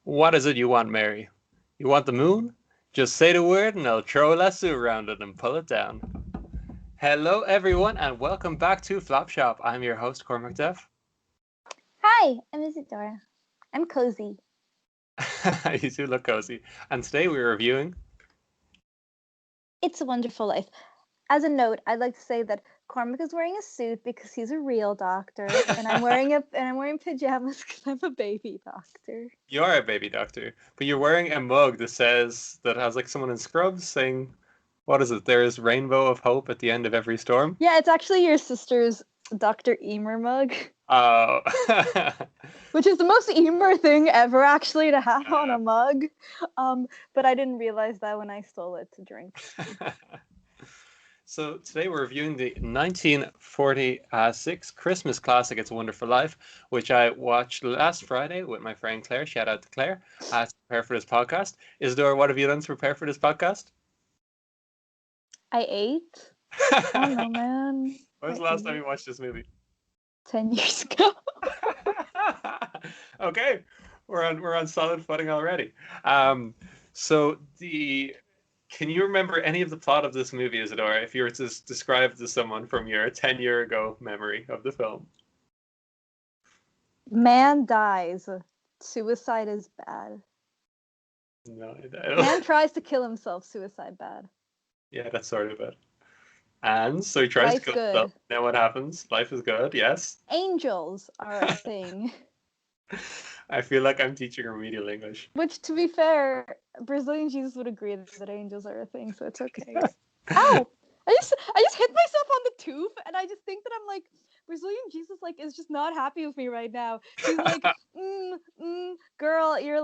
What is it you want, Mary? You want the moon? Just say the word and I'll throw a lasso around it and pull it down. Hello, everyone, and welcome back to Flop Shop. I'm your host, Cormac Duff. Hi, I'm Isadora. I'm cozy. You do look cozy. And today we're reviewing. It's a Wonderful Life. As a note, I'd like to say that Cormac is wearing a suit because he's a real doctor, and I'm wearing pajamas because I'm a baby doctor. You are a baby doctor, but you're wearing a mug that has like someone in scrubs saying, what is it? There is rainbow of hope at the end of every storm. Yeah, it's actually your sister's Dr. Emer mug. Oh. Which is the most Emer thing ever, actually, to have on a mug. But I didn't realize that when I stole it to drink. So today we're reviewing the 1946 Christmas classic, It's a Wonderful Life, which I watched last Friday with my friend Claire. Shout out to Claire to prepare for this podcast. Isadora, what have you done to prepare for this podcast? I ate. Oh no, man. When was the last time you watched this movie? 10 years ago. Okay, we're on solid footing already. Can you remember any of the plot of this movie, Isadora, if you were to describe it to someone from your 10-year ago memory of the film? Man dies. Suicide is bad. No, Man tries to kill himself. Suicide bad. Yeah, that's sort of it. And so he tries to kill himself. Then what happens? Life is good, yes? Angels are a thing. I feel like I'm teaching remedial English. Which, to be fair, Brazilian Jesus would agree that angels are a thing, so it's okay. Ow! I just hit myself on the tooth, and I just think that I'm like, Brazilian Jesus is just not happy with me right now. He's like, girl, your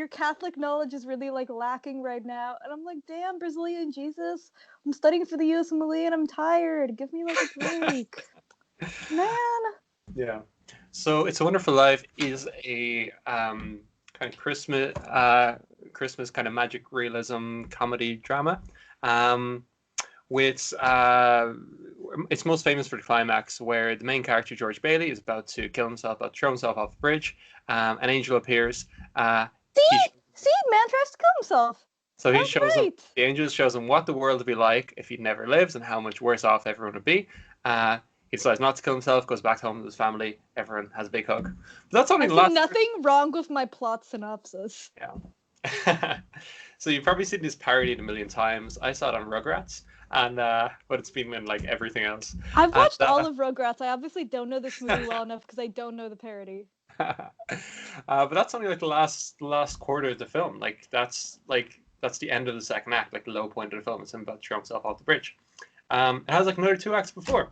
Catholic knowledge is really lacking right now. And I'm like, damn, Brazilian Jesus, I'm studying for the USMLE and I'm tired. Give me a break. Man. Yeah. So It's a Wonderful Life is a kind of Christmas kind of magic realism comedy drama. It's most famous for the climax where the main character, George Bailey, is about to kill himself, about to throw himself off the bridge. An angel appears. See, man tries to kill himself. So the angel shows him what the world would be like if he never lives and how much worse off everyone would be. He decides not to kill himself, goes back home with his family. Everyone has a big hug. But that's only nothing wrong with my plot synopsis. Yeah. So you've probably seen this parodied a million times. I saw it on Rugrats, and but it's been in everything else. I've watched all of Rugrats. I obviously don't know this movie well enough because I don't know the parody. But that's only the last quarter of the film. That's the end of the second act, the low point of the film. It's him about to throw himself off the bridge. It has another 2 acts before.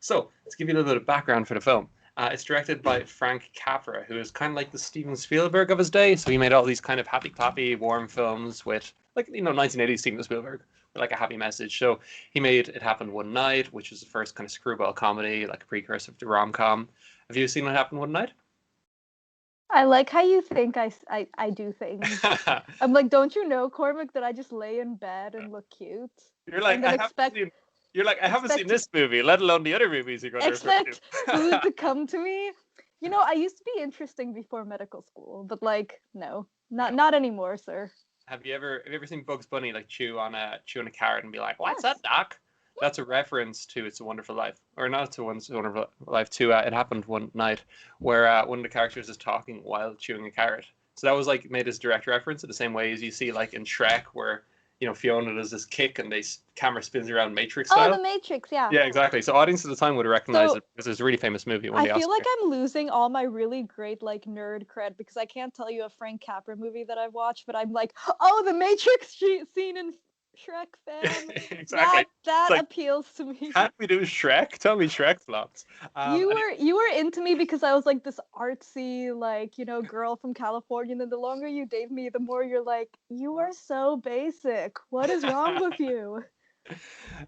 So let's give you a little bit of background for the film. It's directed by Frank Capra, who is kind of like the Steven Spielberg of his day. So he made all these kind of happy clappy, warm films with 1980s Steven Spielberg with a happy message. So he made It Happened One Night, which is the first kind of screwball comedy, like a precursor to rom-com. Have you seen What Happened One Night? I like how you think I do things. I'm like, don't you know, Cormac, that I just lay in bed and look cute? You're like, I haven't seen this movie, let alone the other movies you're going to refer to. Expect food to come to me. I used to be interesting before medical school, but no, not anymore, sir. Have you ever seen Bugs Bunny chew on a carrot and be like, "What's that, Doc?" That's a reference to It's a Wonderful Life, or not to It's a Wonderful Life, to It Happened One Night, where one of the characters is talking while chewing a carrot. So that was made as direct reference in the same way as you see in Shrek, where Fiona does this kick and camera spins around Matrix style. Oh, the Matrix, yeah. Yeah, exactly. So audiences at the time would have recognized it because it's a really famous movie. I feel like I'm losing all my really great nerd cred because I can't tell you a Frank Capra movie that I've watched, but I'm like, oh, the Matrix scene in Shrek, fam. Exactly. That appeals to me. Can't we do Shrek? Tell me Shrek flops. You were into me because I was this artsy, girl from California, and then the longer you date me, the more you're like, you are so basic. What is wrong with you?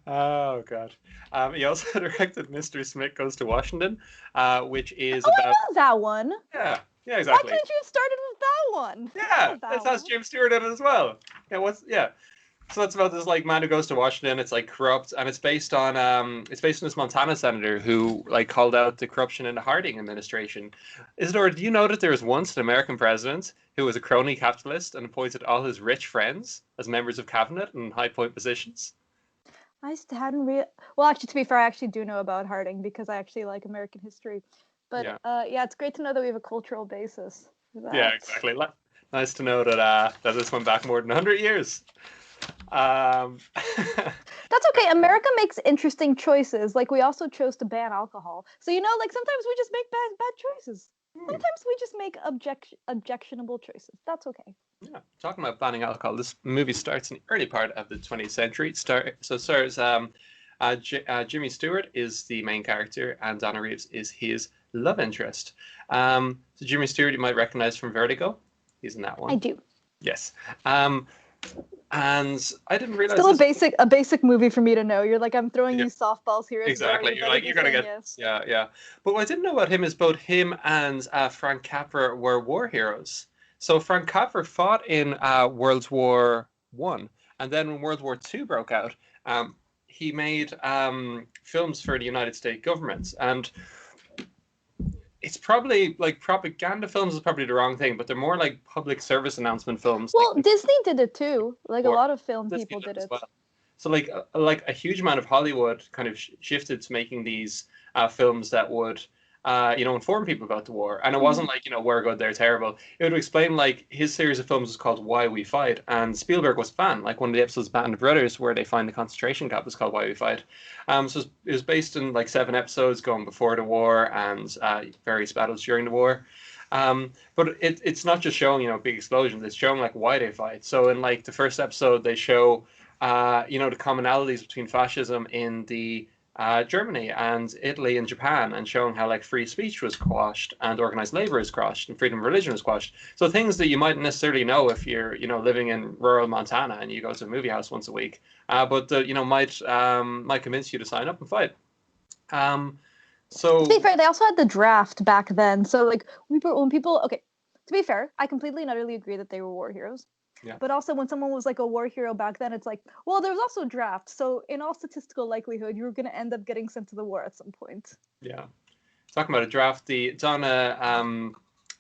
Oh god. He also directed Mr. Smith Goes to Washington, which is about. I know that one. Yeah, exactly. Why couldn't you have started with that one? Yeah, that has James Stewart in it as well. Yeah, So that's about this like man who goes to Washington. It's like corrupt, and it's based on this Montana senator who like called out the corruption in the Harding administration. Isidore, do you know that there was once an American president who was a crony capitalist and appointed all his rich friends as members of cabinet and high point positions? I just hadn't well, actually, to be fair, I actually do know about Harding because I actually like American history. But Yeah, yeah, it's great to know that we have a cultural basis for yeah, that. exactly. Nice to know that that this went back more than 100 years. Um, That's okay. America makes interesting choices. Like we also chose to ban alcohol. So like sometimes we just make bad choices. Sometimes we just make objectionable choices. That's okay. Yeah, talking about banning alcohol, this movie starts in the early part of the 20th century. Stars Jimmy Stewart is the main character, and Donna Reeves is his love interest. So Jimmy Stewart, you might recognize from Vertigo. He's in that one. I do. Yes. And I didn't realize Still this. a basic movie for me to know. You're like, I'm throwing Yeah. you softballs here. Exactly. You're like, you're gonna get yes. yeah. But what I didn't know about him is both him and Frank Capra were war heroes. So Frank Capra fought in World War One, and then when World War Two broke out, he made films for the United States government. And it's probably like propaganda films is probably the wrong thing, but they're more like public service announcement films. Well, like, Disney did it too. Like a Or lot of film Disney people did as it. well. So like a huge amount of Hollywood kind of shifted to making these films that would inform people about the war. And it wasn't like we're good, they're terrible. It would explain like his series of films was called Why We Fight, and Spielberg was a fan. Like one of the episodes of Band of Brothers where they find the concentration camp was called Why We Fight. So it was based in like 7 episodes going before the war and various battles during the war. But it's not just showing big explosions. It's showing like why they fight. So in like the first episode, they show the commonalities between fascism in the Germany and Italy and Japan, and showing how like free speech was quashed and organized labor is quashed and freedom of religion was quashed. So things that you might necessarily know if you're living in rural Montana and you go to a movie house once a week, but might convince you to sign up and fight. So to be fair, they also had the draft back then. So like when people okay, to be fair, I completely and utterly agree that they were war heroes. Yeah. But also when someone was like a war hero back then, it's like, well, there was also a draft. So in all statistical likelihood, you were going to end up getting sent to the war at some point. Yeah. Talking about a draft, the Donna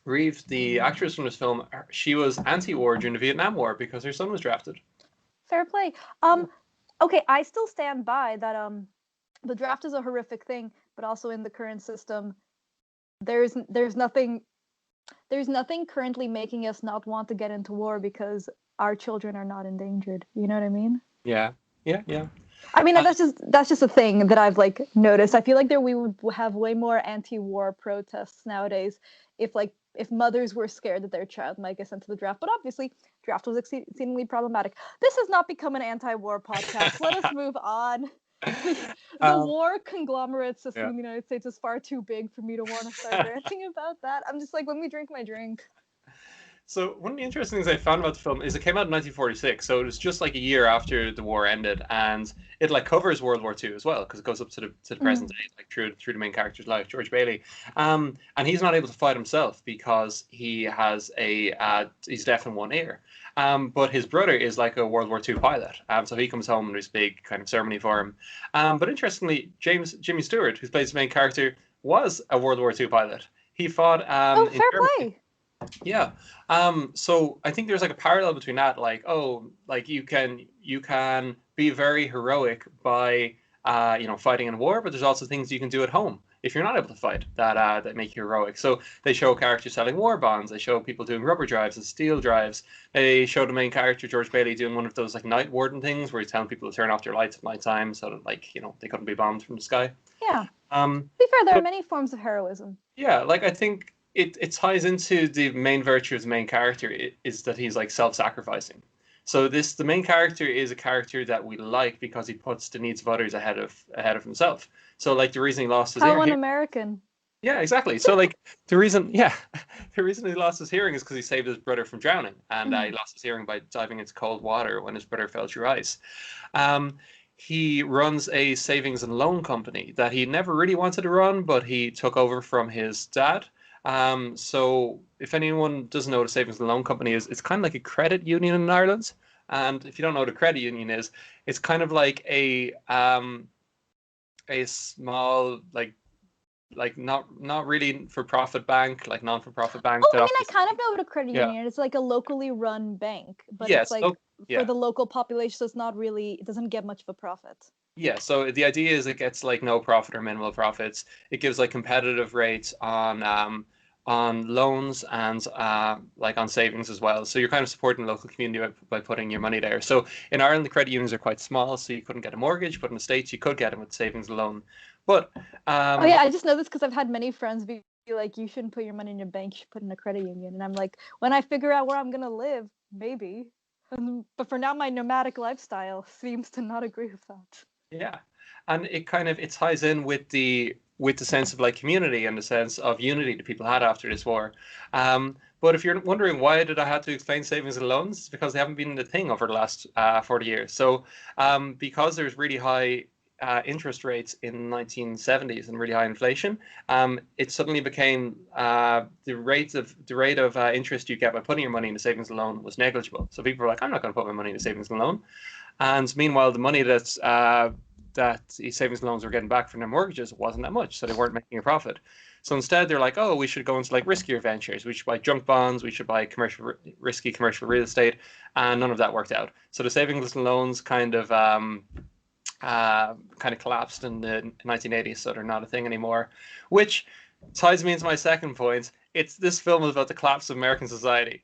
Reeves, the actress from this film, she was anti-war during the Vietnam War because her son was drafted. Fair play. Okay, I still stand by that the draft is a horrific thing, but also in the current system, there's nothing currently making us not want to get into war because our children are not endangered. You know what I mean? Yeah. I mean, that's just a thing that I've like noticed. I feel like we would have way more anti-war protests nowadays if mothers were scared that their child might get sent to the draft. But obviously, draft was exceedingly problematic. This has not become an anti-war podcast. Let us move on. The war conglomerate system in the United States is far too big for me to want to start ranting about that. I'm just like, let me drink my drink. So one of the interesting things I found about the film is it came out in 1946, so it was just like a year after the war ended, and it like covers World War II as well because it goes up to the present day, like through the main character's life, George Bailey, and he's not able to fight himself because he has he's deaf in one ear, but his brother is like a World War II pilot, so he comes home and there's a big kind of ceremony for him, but interestingly, Jimmy Stewart, who plays the main character, was a World War II pilot. He fought in fair Germany. play. Yeah. So I think there's like a parallel between that, like, like you can be very heroic by fighting in war, but there's also things you can do at home if you're not able to fight that make you heroic. So they show characters selling war bonds, they show people doing rubber drives and steel drives. They show the main character, George Bailey, doing one of those like night warden things where he's telling people to turn off their lights at night time so that they couldn't be bombed from the sky. Yeah. To be fair, there are many forms of heroism. Yeah, like I think it ties into the main virtue of the main character is that he's like self-sacrificing. So the main character is a character that we like because he puts the needs of others ahead of himself. So like the reason he lost his How un-American. Yeah, exactly. So like the reason he lost his hearing is because he saved his brother from drowning, and he lost his hearing by diving into cold water when his brother fell through ice. He runs a savings and loan company that he never really wanted to run, but he took over from his dad. So if anyone doesn't know what a savings and loan company is, it's kind of like a credit union in Ireland. And if you don't know what a credit union is, it's kind of like a small not really for profit bank, like non for profit bank Oh, that I mean, I offers. kind of know what a credit Yeah. union is. It's like a locally run bank, but it's Yes. like Oh, for yeah. the local population, so it's not really, it doesn't get much of a profit. Yeah, so the idea is it gets like no profit or minimal profits. It gives like competitive rates on loans and like on savings as well. So you're kind of supporting the local community by putting your money there. So in Ireland, the credit unions are quite small, so you couldn't get a mortgage, but in the States you could get them with savings and loan. But Oh yeah, I just know this because I've had many friends be like, you shouldn't put your money in a bank, you should put it in a credit union. And I'm like, when I figure out where I'm gonna live, maybe. But for now, my nomadic lifestyle seems to not agree with that. yeah, and it ties in with the sense of like community and the sense of unity that people had after this war. But if you're wondering why did I have to explain savings and loans, it's because they haven't been the thing over the last 40 years. So because there's really high interest rates in 1970s and really high inflation, it suddenly became the rate of interest you get by putting your money in a savings and loan was negligible. So people were like, I'm not going to put my money in a savings and loan. And meanwhile, the money that these savings loans were getting back from their mortgages wasn't that much, so they weren't making a profit. So instead, they're like, oh, we should go into like riskier ventures. We should buy junk bonds. We should buy risky commercial real estate, and none of that worked out. So the savings loans kind of collapsed in the 1980s, so they're not a thing anymore. Which ties me into my second point. This film is about the collapse of American society,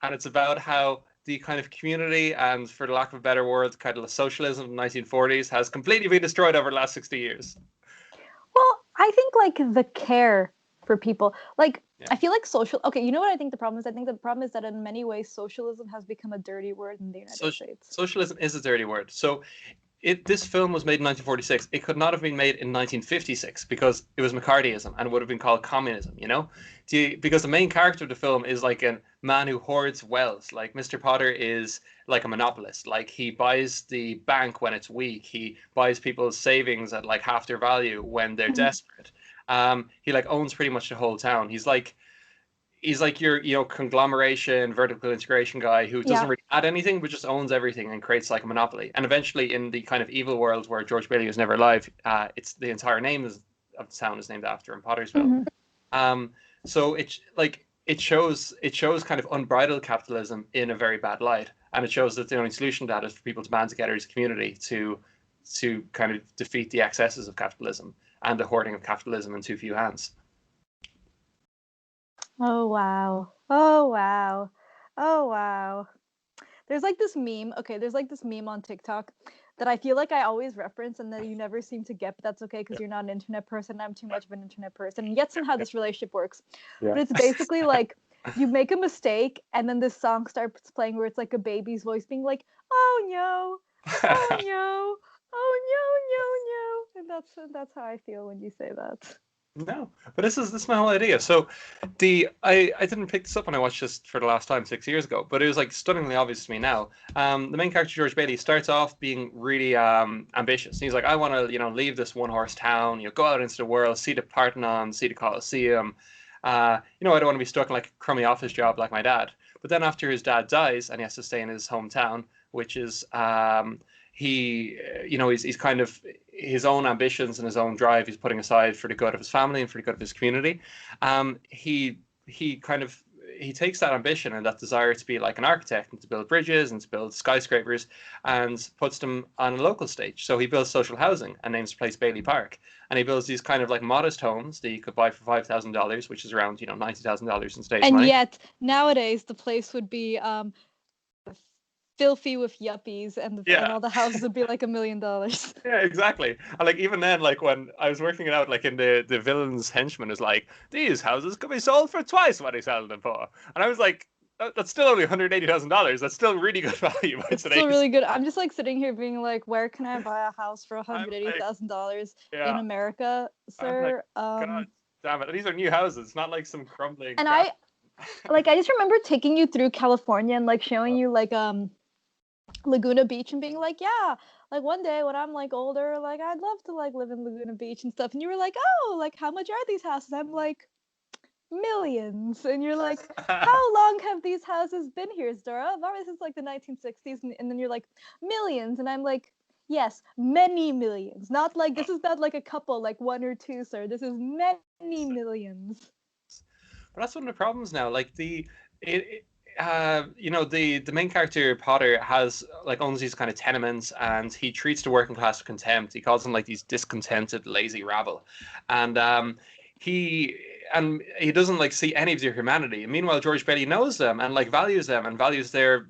and it's about how the kind of community and, for the lack of a better word, kind of the socialism of the 1940s has completely been destroyed over the last 60 years. Well, I think like the care for people, like Yeah. I feel like okay, you know what I think the problem is? I think the problem is that in many ways socialism has become a dirty word in the United States. Socialism is a dirty word. So this film was made in 1946. It could not have been made in 1956 because it was McCarthyism and it would have been called communism, because the main character of the film is like a man who hoards wealth. Like Mr. Potter is like a monopolist. Like he buys the bank when it's weak. He buys people's savings at like half their value when they're desperate. He like owns pretty much the whole town. He's like your conglomeration vertical integration guy who doesn't really add anything but just owns everything and creates like a monopoly. And eventually in the kind of evil world where George Bailey was never alive, it's the entire name of the town is named after him, Pottersville. So it shows kind of unbridled capitalism in a very bad light, and it shows that the only solution to that is for people to band together as a community to kind of defeat the excesses of capitalism and the hoarding of capitalism in too few hands. Oh wow. Oh wow. Oh wow. There's like this meme. Okay, there's like this meme on TikTok that I feel like I always reference and that you never seem to get, but that's okay because you're not an internet person. I'm too much of an internet person. And yet somehow this relationship works. Yeah. But it's basically like you make a mistake and then this song starts playing where it's like a baby's voice being like, oh no, oh no, oh no, no, no. And that's how I feel when you say that. No, but this is my whole idea. So I didn't pick this up when I watched this for the last time 6 years ago, but it was like stunningly obvious to me now. The main character George Bailey starts off being really ambitious. He's like, I want to leave this one horse town, go out into the world, see the Parthenon, see the Colosseum. I don't want to be stuck in like a crummy office job like my dad. But then after his dad dies and he has to stay in his hometown, which is he's kind of his own ambitions and his own drive he's putting aside for the good of his family and for the good of his community. He takes that ambition and that desire to be like an architect and to build bridges and to build skyscrapers and puts them on a local stage. So he builds social housing and names the place Bailey Park. And he builds these kind of like modest homes that you could buy for $5,000, which is around $90,000 in today's money. And yet nowadays the place would be filthy with yuppies and all the houses would be like $1 million. Yeah, exactly. And like even then, like when I was working it out, like in the villain's henchman is like, these houses could be sold for twice what he sold them for. And I was like, that's still only $180,000. That's still really good value. It's still really good. I'm just like sitting here being like, where can I buy a house for $180,000 in America, sir? Like, God damn it. These are new houses, not like some crumbling. And I just remember taking you through California and like showing you like Laguna Beach and being like, yeah, like one day when I'm like older, like I'd love to like live in Laguna Beach and stuff. And you were like, oh, like how much are these houses? I'm like, millions. And you're like, how long have these houses been here, Dora? Probably since like the 1960s. And then you're like, millions. And I'm like, yes, many millions. Not like, this is not like a couple, like one or two, sir. This is many millions. But that's one of the problems now. Like it, the main character Potter has like owns these kind of tenements, and he treats the working class with contempt. He calls them like these discontented, lazy rabble, and he he doesn't like see any of their humanity. And meanwhile, George Bailey knows them and like values them and values their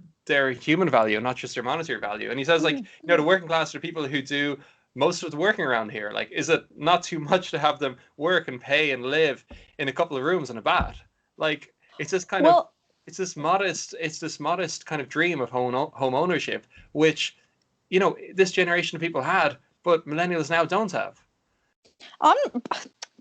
human value, not just their monetary value. And he says like, the working class are people who do most of the working around here. Like, is it not too much to have them work and pay and live in a couple of rooms and a bath? Like, it's this kind of it's this modest kind of dream of home ownership, which this generation of people had, but millennials now don't have.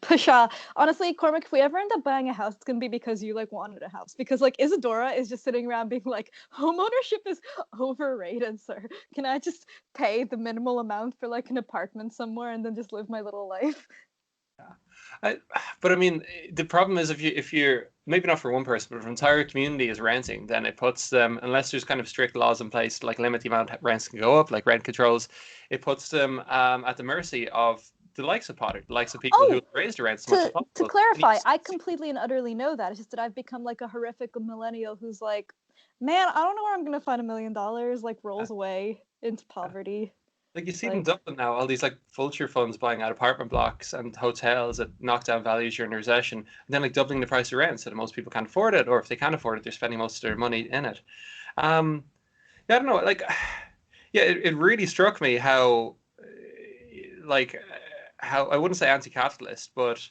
Pusha, honestly, Cormac, if we ever end up buying a house, it's gonna be because you like wanted a house. Because like Isadora is just sitting around being like, home ownership is overrated, sir. Can I just pay the minimal amount for like an apartment somewhere and then just live my little life? But I mean, the problem is if you're maybe not for one person, but if an entire community is renting, then it puts them, unless there's kind of strict laws in place to like limit the amount rents can go up, like rent controls, it puts them at the mercy of the likes of Potter, the likes of people who raised the rents so much as possible. To clarify, I completely and utterly know that. It's just that I've become like a horrific millennial who's like, man, I don't know where I'm gonna find $1 million. Like rolls away into poverty. Like you see in Dublin now, all these like vulture funds buying out apartment blocks and hotels at knockdown values during the recession, and then like doubling the price of rent so that most people can't afford it, or if they can afford it, they're spending most of their money in it. Yeah, I don't know. Like, yeah, it really struck me how I wouldn't say anti-capitalist, but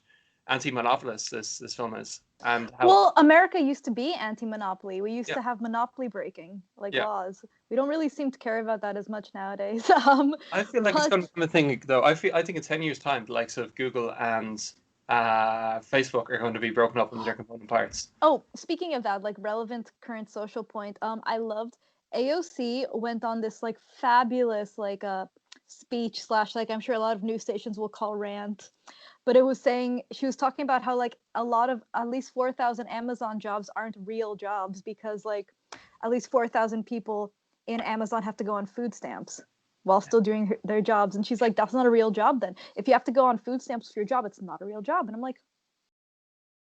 anti-monopolist this film is, and how America used to be anti-monopoly. We used to have monopoly breaking laws. We don't really seem to care about that as much nowadays. I feel like it's going to become a thing, though. I think in 10 years' time, the likes of Google and Facebook are going to be broken up into their component parts. Oh, speaking of that, like relevant current social point, I loved AOC went on this like fabulous like speech / like I'm sure a lot of news stations will call rant, but it was saying, she was talking about how like a lot of at least 4,000 Amazon jobs aren't real jobs because like at least 4,000 people in Amazon have to go on food stamps while still doing their jobs. And she's like, that's not a real job then. If you have to go on food stamps for your job, it's not a real job. And I'm like,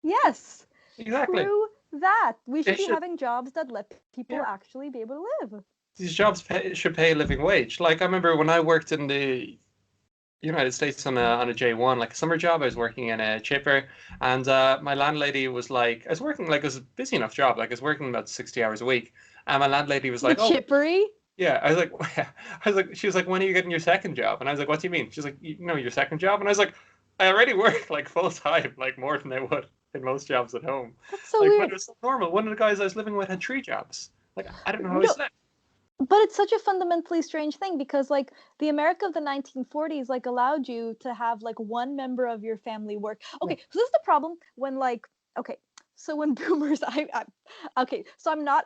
yes, exactly. True that. We should be having jobs that let people actually be able to live. These jobs should pay a living wage. Like I remember when I worked in the United States on a J1, like a summer job, I was working in a chipper, and my landlady was like, I was working like, it was a busy enough job, like I was working about 60 hours a week, and my landlady was like, chippery? Yeah, I was like, she was like, when are you getting your second job? And I was like, what do you mean? She's like, your second job? And I was like, I already work like full time, like more than I would in most jobs at home. That's so weird. It was so normal. One of the guys I was living with had 3 jobs. Like, I don't know how he slept. But it's such a fundamentally strange thing because like the America of the 1940s like allowed you to have like one member of your family work. Okay, so this is the problem when like, okay, so when boomers, so I'm not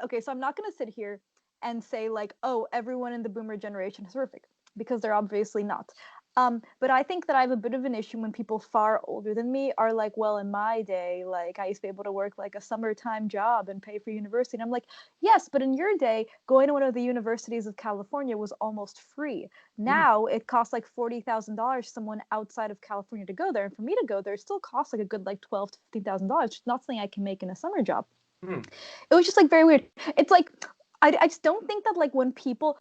going to sit here and say like, oh, everyone in the boomer generation is horrific, because they're obviously not. But I think that I have a bit of an issue when people far older than me are like, well, in my day, like I used to be able to work like a summertime job and pay for university. And I'm like, yes, but in your day, going to one of the universities of California was almost free. Now it costs like $40,000 someone outside of California to go there. And for me to go there, it still costs like a good like $12,000 to $15,000, which is not something I can make in a summer job. It was just like very weird. It's like, I just don't think that like when people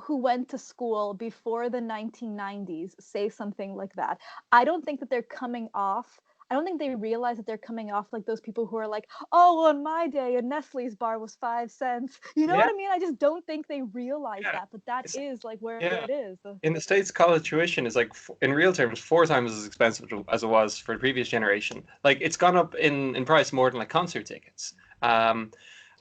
who went to school before the 1990s say something like that, I don't think that they're coming off. I don't think they realize that they're coming off like those people who are like, oh, on my day, a Nestle's bar was 5 cents. You know what I mean? I just don't think they realize that, but that is like where it is. In the States, college tuition is like, in real terms, 4 times as expensive as it was for the previous generation. Like, it's gone up in price more than like concert tickets. And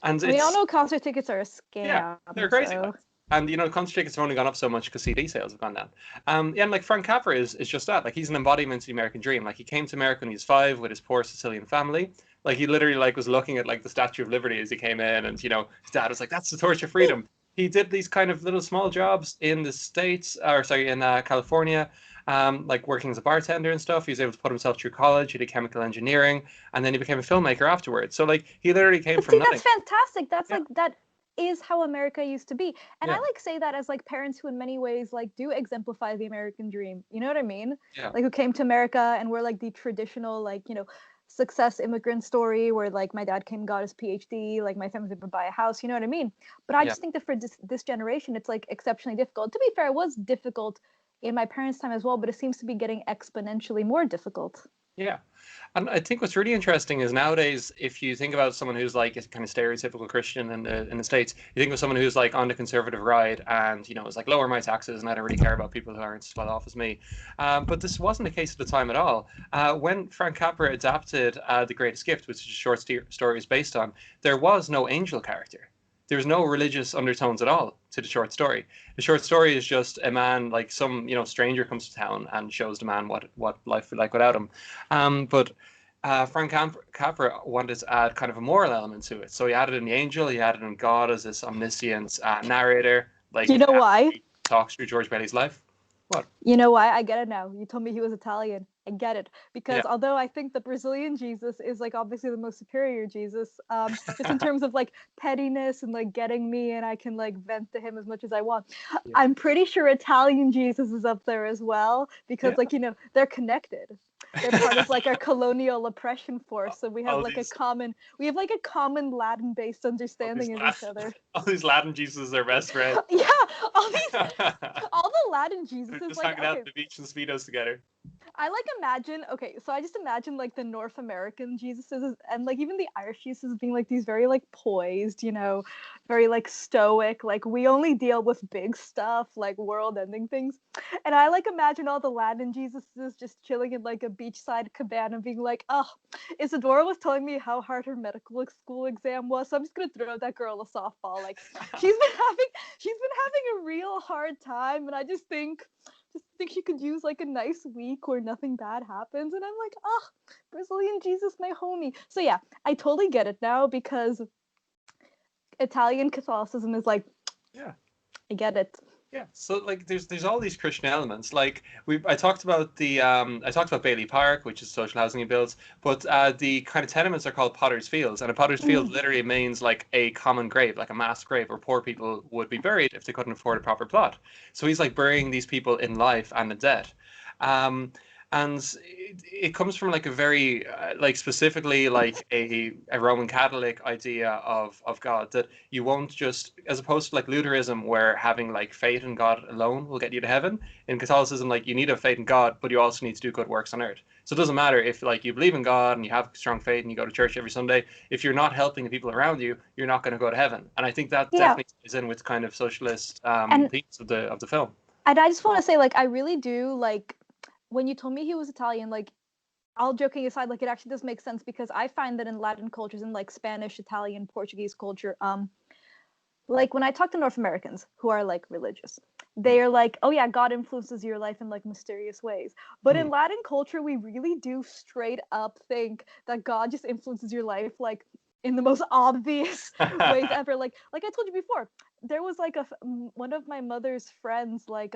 we all know concert tickets are a scam. Yeah, they're crazy. So. And concert tickets have only gone up so much because CD sales have gone down. And like Frank Capra is just that. Like, he's an embodiment of the American dream. Like, he came to America when he was 5 with his poor Sicilian family. Like, he literally like was looking at like the Statue of Liberty as he came in, and his dad was like, "That's the torch of freedom." He did these kind of little small jobs in the States, in California, like working as a bartender and stuff. He was able to put himself through college. He did chemical engineering, and then he became a filmmaker afterwards. So like he literally came But from see, nothing. that's fantastic. That's Yeah. like that is how America used to be. And I Yeah. like say that as like parents who in many ways like do exemplify the American dream. You know what I mean? Yeah. Like who came to America and were like the traditional like, success immigrant story where like my dad came got his PhD, like my family's able to buy a house, you know what I mean? But I Yeah. just think that for this generation it's like exceptionally difficult. To be fair, it was difficult in my parents' time as well, but it seems to be getting exponentially more difficult. Yeah. And I think what's really interesting is nowadays, if you think about someone who's like a kind of stereotypical Christian in the States, you think of someone who's like on the conservative ride and, is like lower my taxes and I don't really care about people who aren't as well off as me. But this wasn't the case at the time at all. When Frank Capra adapted The Greatest Gift, which is a short story is based on, there was no angel character. There's no religious undertones at all to the short story. The short story is just a man, like some stranger comes to town and shows the man what life would like without him. But Frank Capra wanted to add kind of a moral element to it, so he added in the angel, he added in God as this omniscient narrator, like You know why? talks through George Bailey's life. What? You know why? I get it now. You told me he was Italian. I get it. Because Yeah. although I think the Brazilian Jesus is like obviously the most superior Jesus, just in terms of like pettiness and like getting me and I can like vent to him as much as I want. Yeah. I'm pretty sure Italian Jesus is up there as well because Yeah. they're connected. They're part of like our colonial oppression force. So we have All like these- a common Latin based understanding of each other. All these Latin Jesus are best friends. Yeah, all the Latin Jesus They're is just like hanging out at the beach in speedos together. I like imagine so I just imagine like the North American Jesuses and like even the Irish Jesuses being like these very like poised, very like stoic, like we only deal with big stuff like world ending things. And I like imagine all the Latin Jesuses just chilling in like a beachside cabana being like, oh, Isadora was telling me how hard her medical school exam was, so I'm just gonna throw that girl a softball. Like she's been having a real hard time and I just think she could use like a nice week where nothing bad happens. And I'm like, oh, Brazilian Jesus, my homie. So yeah, I totally get it now because Italian Catholicism is like, Yeah. I get it. Yeah, so like there's all these Christian elements. Like I talked about Bailey Park, which is social housing he builds, but the kind of tenements are called Potter's Fields, and a Potter's Field literally means like a common grave, like a mass grave where poor people would be buried if they couldn't afford a proper plot. So he's like burying these people in life and in debt. And it comes from like a very like specifically like a Roman Catholic idea of God, that you won't just, as opposed to like Lutheranism where having like faith in God alone will get you to heaven. In Catholicism, like you need to have faith in God, but you also need to do good works on earth. So it doesn't matter if like you believe in God and you have strong faith and you go to church every Sunday. If you're not helping the people around you, you're not going to go to heaven. And I think that definitely is in with kind of socialist themes of the film. And I just want to say, like, I really do like when you told me he was Italian, like, all joking aside, like, it actually does make sense because I find that in Latin cultures, in like Spanish, Italian, Portuguese culture, like when I talk to North Americans who are like religious, they are like, oh yeah, God influences your life in like mysterious ways. But in Latin culture, we really do straight up think that God just influences your life like in the most obvious ways ever. Like I told you before, there was like one of my mother's friends like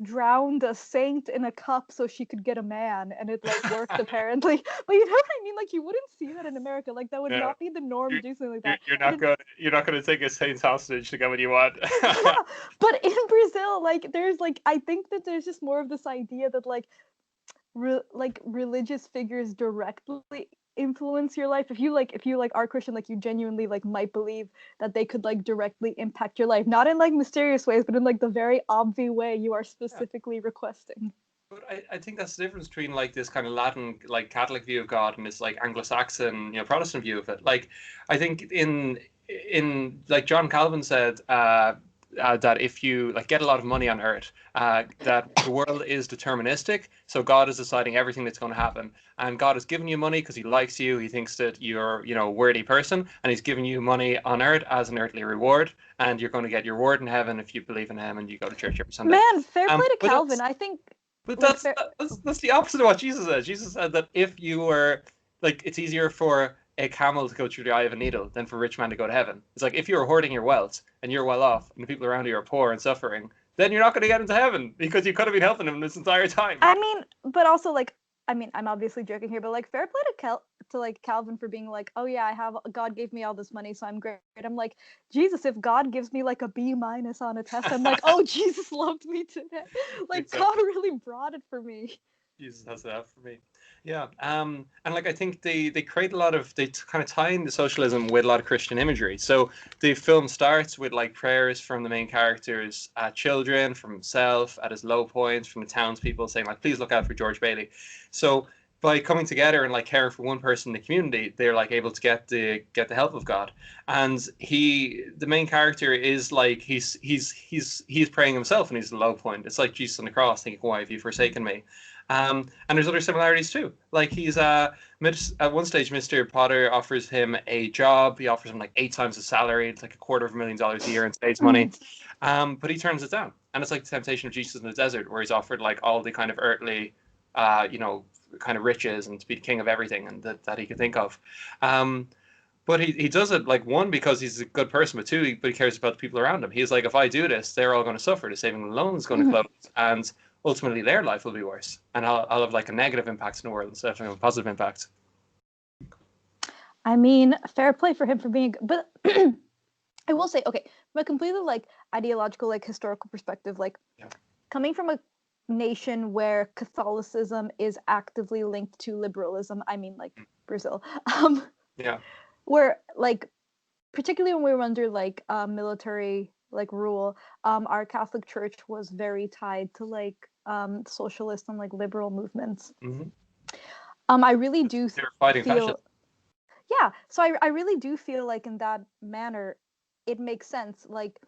drowned a saint in a cup so she could get a man, and it like worked apparently. But you know what I mean? Like you wouldn't see that in America. Like that would not be the norm to do something like that. You're not going to take a saint's hostage to get what you want. Yeah, but in Brazil, like there's like I think that there's just more of this idea that like religious figures directly influence your life. If you are Christian, like you genuinely like might believe that they could like directly impact your life, not in like mysterious ways, but in like the very obvious way you are specifically requesting. But I think that's the difference between like this kind of Latin like Catholic view of God and this like Anglo-Saxon Protestant view of it. Like I think in like John Calvin said that if you like get a lot of money on earth, that the world is deterministic, so God is deciding everything that's going to happen, and God has given you money because he likes you, he thinks that you're a worthy person, and he's giving you money on earth as an earthly reward, and you're going to get your reward in heaven if you believe in him and you go to church every Sunday. Man, fair play to Calvin. I think but that's the opposite of what Jesus said. Jesus said that if you were like, it's easier for a camel to go through the eye of a needle than for a rich man to go to heaven. It's like if you're hoarding your wealth and you're well off and the people around you are poor and suffering, then you're not going to get into heaven because you could have been helping him this entire time. I mean, but also like, I mean, I'm obviously joking here, but like, fair play to like Calvin for being like, oh yeah, God gave me all this money, so I'm great. I'm like, Jesus, if God gives me like a B- on a test, I'm like, oh, Jesus loved me today. Like, Exactly. God really brought it for me. Jesus has that for me. Yeah. And like I think they create a lot of kind of tie in the socialism with a lot of Christian imagery. So the film starts with like prayers from the main character's children, from himself at his low points, from the townspeople saying like, please look out for George Bailey. So by coming together and like caring for one person in the community, they're like able to get the help of God. And the main character is like he's praying himself and he's at a low point. It's like Jesus on the cross thinking, why have you forsaken me? And there's other similarities too. Like he's at one stage, Mr. Potter offers him a job. He offers him like 8 times his salary. It's like $250,000 a year in stage money. But he turns it down. And it's like the temptation of Jesus in the desert, where he's offered like all the kind of earthly, kind of riches and to be the king of everything and that he could think of. But he does it like, one, because he's a good person, but two, but he cares about the people around him. He's like, if I do this, they're all going to suffer. The saving loan is going to close, and ultimately their life will be worse. And I'll have like a negative impact in the world instead of a positive impact. I mean, fair play for him for being, but I will say, okay, from a completely like ideological, like historical perspective, like coming from a nation where Catholicism is actively linked to liberalism, I mean, like Brazil, where like, particularly when we were under like military like rule, our Catholic Church was very tied to like socialist and like liberal movements. I really do feel, yeah, so I really do feel like in that manner it makes sense. Like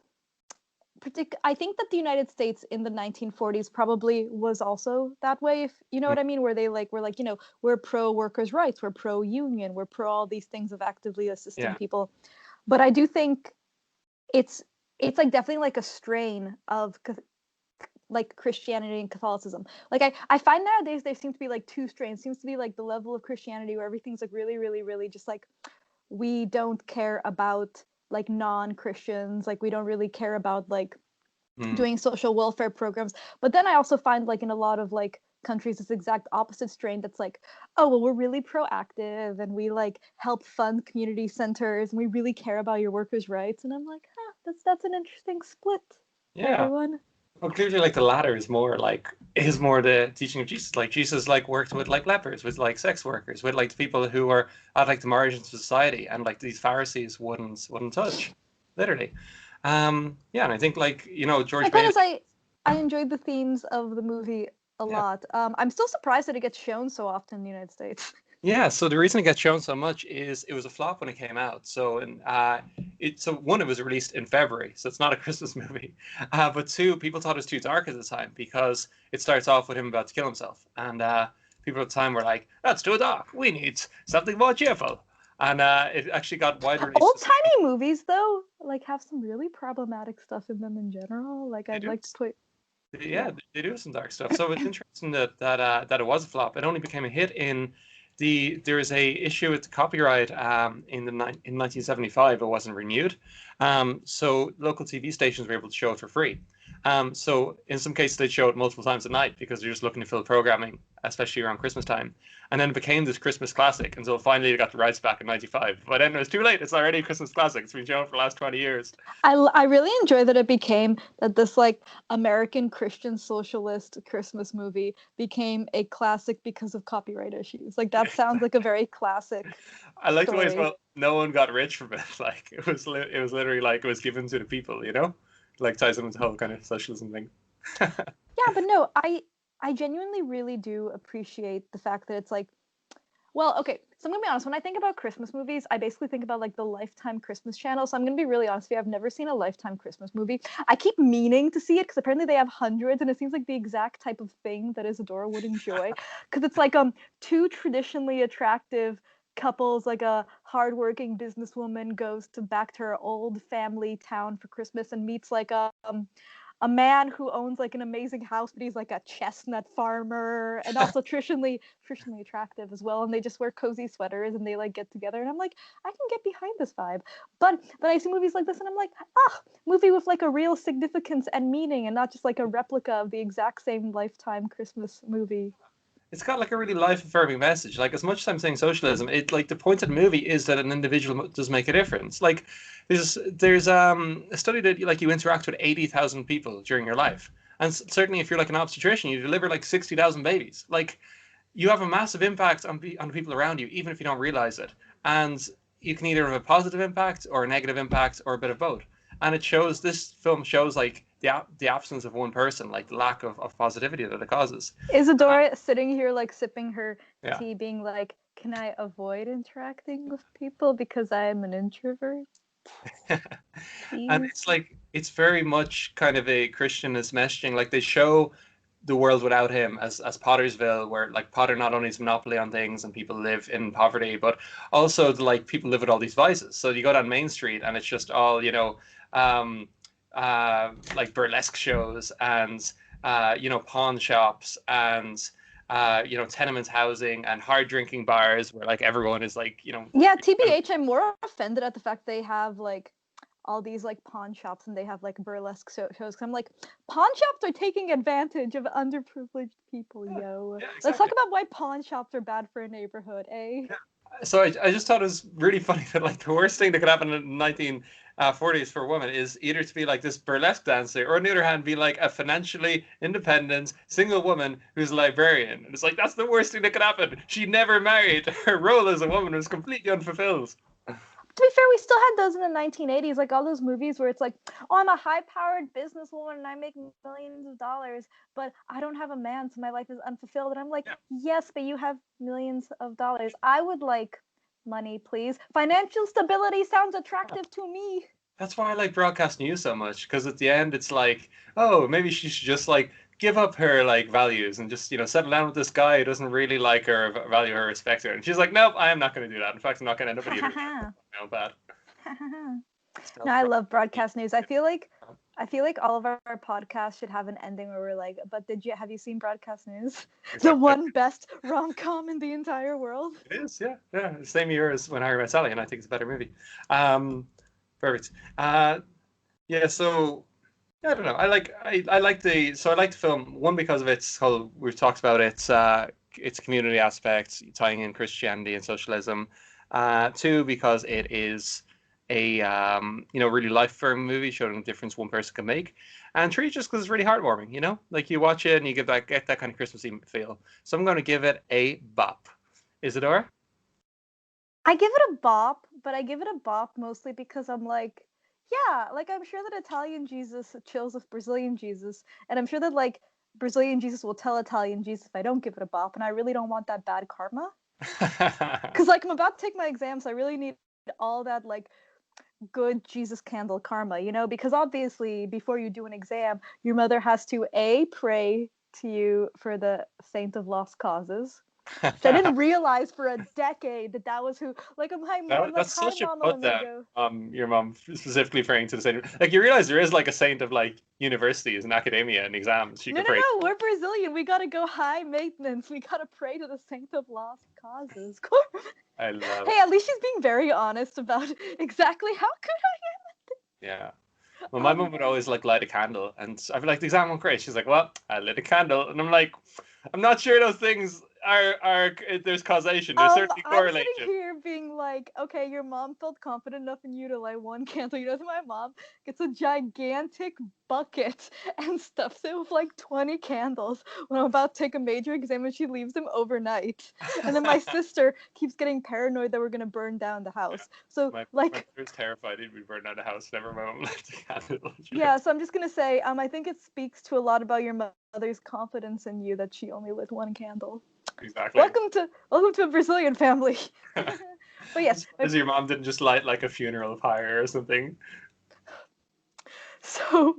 I think that the United States in the 1940s probably was also that way, if you know what I mean, where they like were like, you know, we're pro workers' rights, we're pro union, we're pro all these things of actively assisting people. But I do think it's like definitely like a strain of like Christianity and Catholicism. Like I find nowadays there seem to be like 2 strains. Seems to be like the level of Christianity where everything's like really, really, really just like, we don't care about like non-Christians, like we don't really care about like doing social welfare programs. But then I also find like in a lot of like countries this exact opposite strain that's like, oh well, we're really proactive and we like help fund community centers and we really care about your workers' rights. And I'm like, that's an interesting split. Everyone. Well, clearly, like the latter is more the teaching of Jesus. Like Jesus, like worked with like lepers, with like sex workers, with like the people who are at like the margins of society, and like these Pharisees wouldn't touch, literally. And I think like George Bailey. I enjoyed the themes of the movie a lot. I'm still surprised that it gets shown so often in the United States. Yeah, so the reason it gets shown so much is it was a flop when it came out. So one, it was released in February, so it's not a Christmas movie. But two, people thought it was too dark at the time because it starts off with him about to kill himself, and people at the time were like, "That's too dark. We need something more cheerful." And it actually got wider. Old-timey movies, though, like have some really problematic stuff in them in general. Like I'd like to put. Yeah, they do some dark stuff. So it's interesting that it was a flop. It only became a hit there is a issue with the copyright in 1975. It wasn't renewed, so local TV stations were able to show it for free. So in some cases they'd show it multiple times a night because they're just looking to fill programming, especially around Christmas time. And then it became this Christmas classic until finally they got the rights back in '95. But then it was too late. It's already a Christmas classic. It's been shown for the last 20 years. I really enjoy that it became that this like American Christian socialist Christmas movie became a classic because of copyright issues. Like that sounds like a very classic. I like the way as well. No one got rich from it. Like it was literally like it was given to the people. Like ties into the whole kind of socialism thing. Yeah, but no, I genuinely really do appreciate the fact that it's like, well, okay, so I'm gonna be honest, when I think about Christmas movies, I basically think about like the Lifetime Christmas channel. So I'm gonna be really honest with you, I've never seen a Lifetime Christmas movie. I keep meaning to see it because apparently they have hundreds and it seems like the exact type of thing that Isadora would enjoy. Because it's like 2 traditionally attractive couples, like a hardworking businesswoman goes back to her old family town for Christmas and meets like a man who owns like an amazing house, but he's like a chestnut farmer and also traditionally attractive as well. And they just wear cozy sweaters and they like get together. And I'm like, I can get behind this vibe. But then I see movies like this and I'm like, movie with like a real significance and meaning and not just like a replica of the exact same Lifetime Christmas movie. It's got like a really life-affirming message. Like as much as I'm saying socialism, it like the point of the movie is that an individual does make a difference. Like there's a study that like you interact with 80,000 people during your life, and certainly if you're like an obstetrician, you deliver like 60,000 babies. Like you have a massive impact on the people around you, even if you don't realize it. And you can either have a positive impact or a negative impact or a bit of both. And this film shows like the absence of one person, like the lack of positivity that it causes. Isadora sitting here like sipping her Yeah. tea, being like, "Can I avoid interacting with people because I am an introvert?" And it's like it's very much kind of a Christianist messaging. Like they show the world without him as Pottersville, where like Potter not only has monopoly on things and people live in poverty, but also like people live with all these vices. So you go down Main Street and it's just all um, like burlesque shows and pawn shops and tenement housing and hard drinking bars where like everyone is like Yeah, TBH, I'm more offended at the fact they have like all these like pawn shops and they have like burlesque shows. Cause I'm like, pawn shops are taking advantage of underprivileged people, yo. Yeah, Let's talk exactly. about why pawn shops are bad for a neighborhood, eh? Yeah. So I just thought it was really funny that like the worst thing that could happen in the 1940s for a woman is either to be like this burlesque dancer or on the other hand be like a financially independent single woman who's a librarian. And it's like that's the worst thing that could happen. She never married. Her role as a woman was completely unfulfilled. To be fair, we still had those in the 1980s, like all those movies where it's like, oh, I'm a high-powered businesswoman and I make millions of dollars, but I don't have a man, so my life is unfulfilled. And I'm like, Yeah. yes, but you have millions of dollars. I would like money, please. Financial stability sounds attractive to me. That's why I like broadcast news so much, because at the end it's like, oh, maybe she should just like give up her like values and just settle down with this guy who doesn't really like her, value her, respect her. And she's like, nope, I am not going to do that. In fact, I'm not going to end up either. No bad. No, I love broadcast news. I feel like all of our podcasts should have an ending where we're like, but have you seen broadcast news? Exactly. The one best rom-com in the entire world. It is, yeah, yeah. Same year as When Harry Met Sally, and I think it's a better movie. Perfect. Yeah. So I don't know. I like the film, one because of its whole, we've talked about its community aspects, tying in Christianity and socialism. Two, because it is a really life-affirming movie showing the difference one person can make. And three, just because it's really heartwarming. Like you watch it and you get that kind of Christmassy feel. So I'm going to give it a bop. Isadora? I give it a bop, but I give it a bop mostly because I'm like, yeah, like I'm sure that Italian Jesus chills with Brazilian Jesus, and I'm sure that like Brazilian Jesus will tell Italian Jesus if I don't give it a bop, and I really don't want that bad karma. Because like I'm about to take my exam, so I really need all that like good Jesus candle karma, because obviously before you do an exam, your mother has to pray to you for the saint of lost causes. Which I didn't realize for a decade that was who. Like my mom, That's hi such a mama put down. amigo. Your mom specifically praying to the saint. Like you realize there is like a saint of like universities and academia and exams. She No, could pray. no, we're Brazilian. We gotta go high maintenance. We gotta pray to the saint of lost causes. I love Hey, it. at least she's being very honest about exactly how good Yeah. Well, my mom would always like light a candle, and I'd be like, "The exam went great." She's like, "Well, I lit a candle," and I'm like, "I'm not sure those things are there's causation. There's certainly I'm correlation." sitting here being like, okay, your mom felt confident enough in you to light one candle. My mom gets a gigantic bucket and stuffs it with like 20 candles when I'm about to take a major exam and she leaves them overnight. And then my sister keeps getting paranoid that we're gonna burn down the house. So my like brother's terrified he'd be burned out of the house. Never my mom lit a candle. yeah, so I'm just gonna say, I think it speaks to a lot about your mother's confidence in you that she only lit one candle. Exactly. Welcome to a Brazilian family. But yes, As your mom didn't just light like a funeral pyre or something. so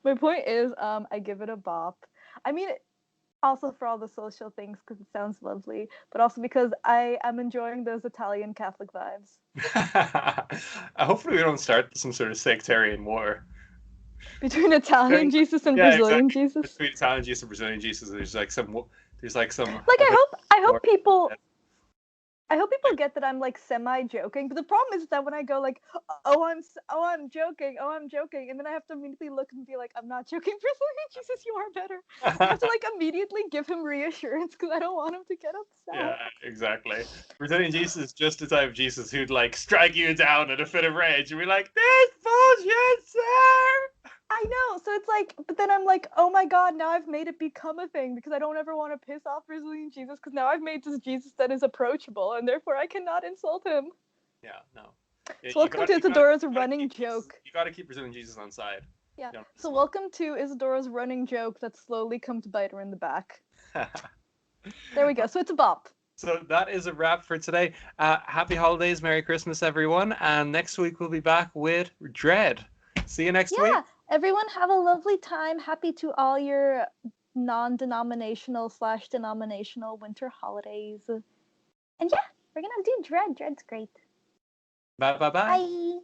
my point is, I give it a bop. I mean, also for all the social things because it sounds lovely, but also because I am enjoying those Italian Catholic vibes. Hopefully we don't start some sort of sectarian war. Between Italian Jesus and Yeah, Brazilian exactly. Jesus. Between Italian Jesus and Brazilian Jesus, there's like some Like I hope people Yeah. I hope people get that I'm like semi joking, but the problem is that when I go like, oh I'm joking, and then I have to immediately look and be like, I'm not joking, Brazilian Jesus, you are better. I have to like immediately give him reassurance because I don't want him to get upset. Yeah, exactly. Brazilian Jesus is just the type of Jesus who'd like strike you down in a fit of rage and be like, "This bullshit, sir." I know, so it's like, but then I'm like, oh my god, now I've made it become a thing because I don't ever want to piss off Brazilian Jesus because now I've made this Jesus that is approachable and therefore I cannot insult him. Yeah, no. Yeah, So welcome to Isadora's running joke. You got to keep Brazilian Jesus on side. Yeah. You know, So welcome to Isadora's running joke that slowly come to bite her in the back. There we go. So it's a bop. So that is a wrap for today. Happy holidays, Merry Christmas, everyone. And next week we'll be back with Dread. See you next week. Yeah, everyone have a lovely time. Happy to all your non-denominational/denominational winter holidays. And yeah, we're gonna do Dread. Dread's great. Bye. Bye.